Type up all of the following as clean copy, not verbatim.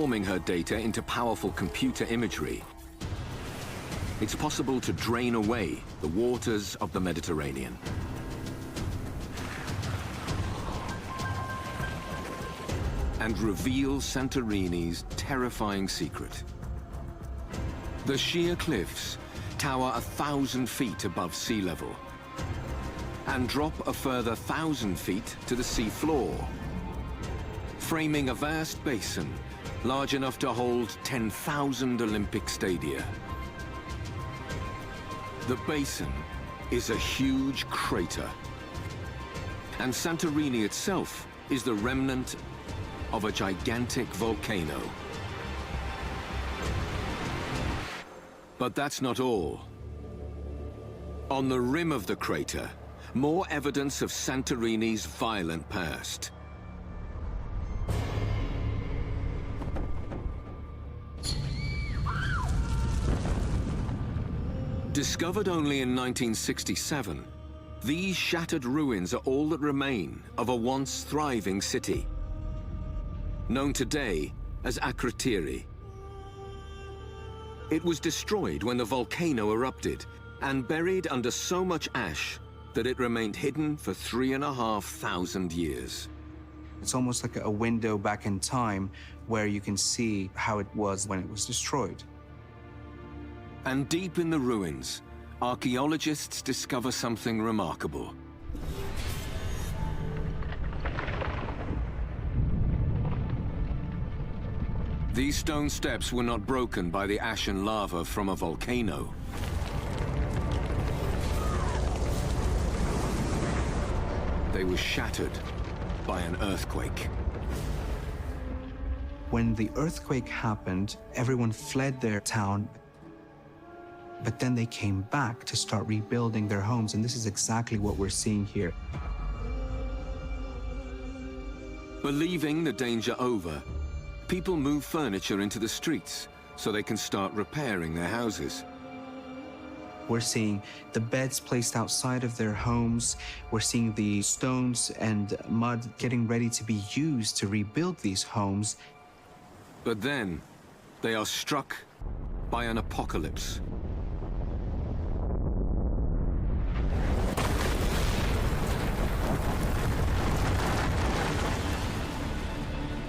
transforming her data into powerful computer imagery, it's possible to drain away the waters of the Mediterranean. And reveal Santorini's terrifying secret. The sheer cliffs tower 1,000 feet above sea level and drop a further 1,000 feet to the sea floor, framing a vast basin large enough to hold 10,000 Olympic stadia. The basin is a huge crater, and Santorini itself is the remnant of a gigantic volcano. But that's not all. On the rim of the crater, more evidence of Santorini's violent past. Discovered only in 1967, these shattered ruins are all that remain of a once thriving city, known today as Akrotiri. It was destroyed when the volcano erupted and buried under so much ash that it remained hidden for 3,500 years. It's almost like a window back in time where you can see how it was when it was destroyed. And deep in the ruins, archaeologists discover something remarkable. These stone steps were not broken by the ash and lava from a volcano. They were shattered by an earthquake. When the earthquake happened, everyone fled their town. But then they came back to start rebuilding their homes, and this is exactly what we're seeing here. Believing the danger over, people move furniture into the streets so they can start repairing their houses. We're seeing the beds placed outside of their homes. We're seeing the stones and mud getting ready to be used to rebuild these homes. But then, they are struck by an apocalypse.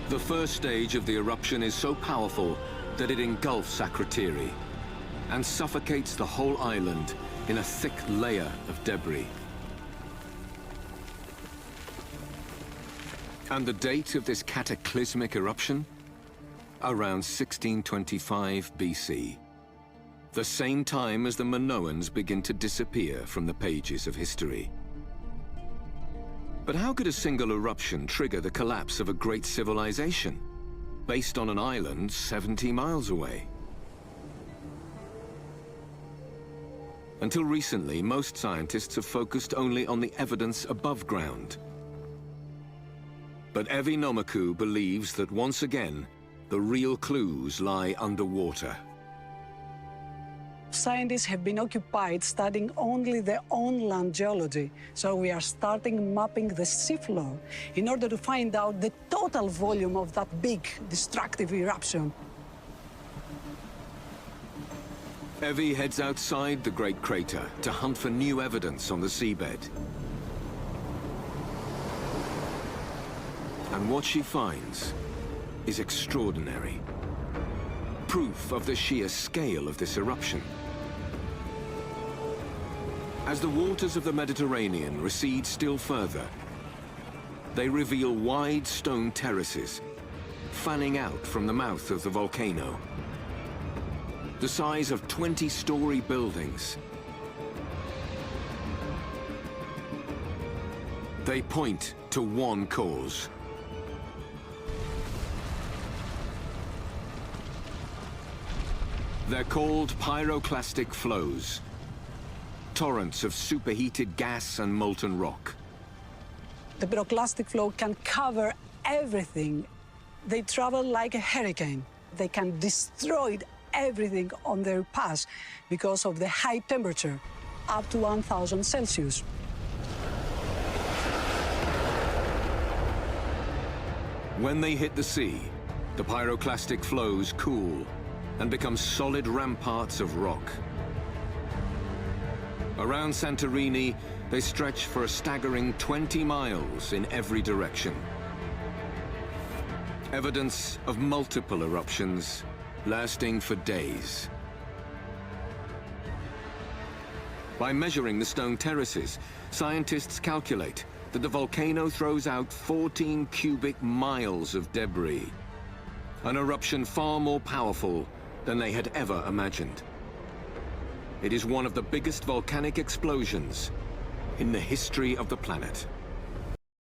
The first stage of the eruption is so powerful that it engulfs Akrotiri and suffocates the whole island in a thick layer of debris. And the date of this cataclysmic eruption? Around 1625 BC. The same time as the Minoans begin to disappear from the pages of history. But how could a single eruption trigger the collapse of a great civilization, based on an island 70 miles away? Until recently, most scientists have focused only on the evidence above ground. But Evi Nomakou believes that once again, the real clues lie underwater. Scientists have been occupied studying only their own land geology, so we are starting mapping the seafloor in order to find out the total volume of that big, destructive eruption. Evi heads outside the Great Crater to hunt for new evidence on the seabed. And what she finds is extraordinary. Proof of the sheer scale of this eruption. As the waters of the Mediterranean recede still further, they reveal wide stone terraces fanning out from the mouth of the volcano, the size of 20-story buildings. They point to one cause. They're called pyroclastic flows, torrents of superheated gas and molten rock. The pyroclastic flow can cover everything. They travel like a hurricane. They can destroy everything on their path because of the high temperature, up to 1,000 Celsius. When they hit the sea, The pyroclastic flows cool and become solid ramparts of rock. Around Santorini, they stretch for a staggering 20 miles in every direction. Evidence of multiple eruptions lasting for days. By measuring the stone terraces, scientists calculate that the volcano throws out 14 cubic miles of debris, an eruption far more powerful than they had ever imagined. It is one of the biggest volcanic explosions in the history of the planet.